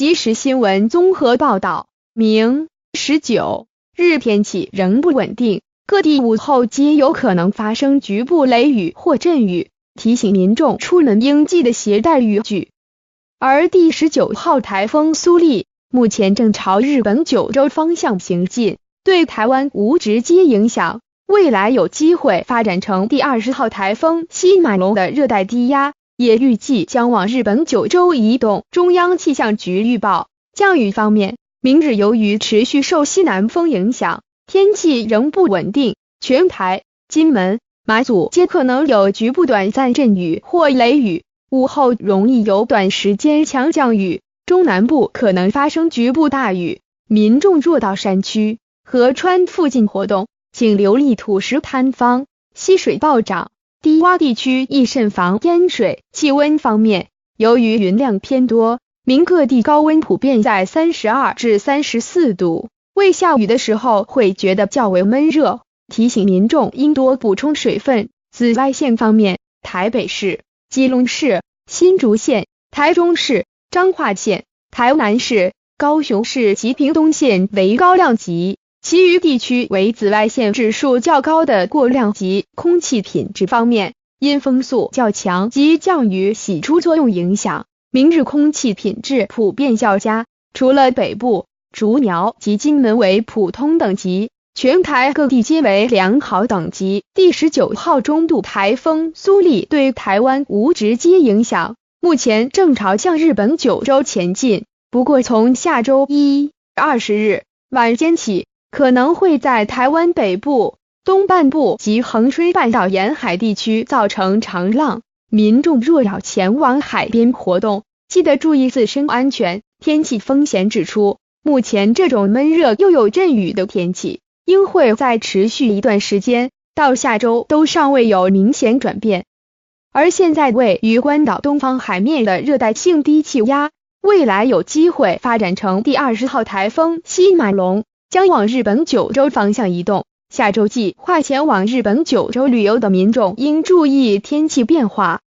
即时新闻综合报道，明19日天气仍不稳定，各地午后皆有可能发生局部雷雨或阵雨，提醒民众出门应记得携带雨具。而第19号台风苏力目前正朝日本九州方向行进，对台湾无直接影响，未来有机会发展成第20号台风西马龙的热带低压，也预计将往日本九州移动。中央气象局预报，降雨方面，明日由于持续受西南风影响，天气仍不稳定，全台、金门、马祖皆可能有局部短暂阵雨或雷雨，午后容易有短时间强降雨，中南部可能发生局部大雨，民众若到山区、河川附近活动，请留意土石坍方、溪水暴涨，低洼地区宜慎防淹水。气温方面，由于云量偏多，明各地高温普遍在32至34度，未下雨的时候会觉得较为闷热，提醒民众应多补充水分。紫外线方面，台北市、基隆市、新竹县、台中市、彰化县、台南市、高雄市及屏东县为高量级，其余地区为紫外线指数较高的过量级。空气品质方面，因风速较强及降雨洗出作用影响，明日空气品质普遍较佳，除了北部、竹苗及金门为普通等级，全台各地皆为良好等级。第19号中度台风苏力对台湾无直接影响，目前正朝向日本九州前进，不过从下周1、20日晚间起，可能会在台湾北部、东半部及恒春半岛沿海地区造成长浪，民众若要前往海边活动，记得注意自身安全。天气风险指出，目前这种闷热又有阵雨的天气应会再持续一段时间，到下周都尚未有明显转变。而现在位于关岛东方海面的热带性低气压，未来有机会发展成第20号台风西马龙，将往日本九州方向移动。下周计划前往日本九州旅游的民众应注意天气变化，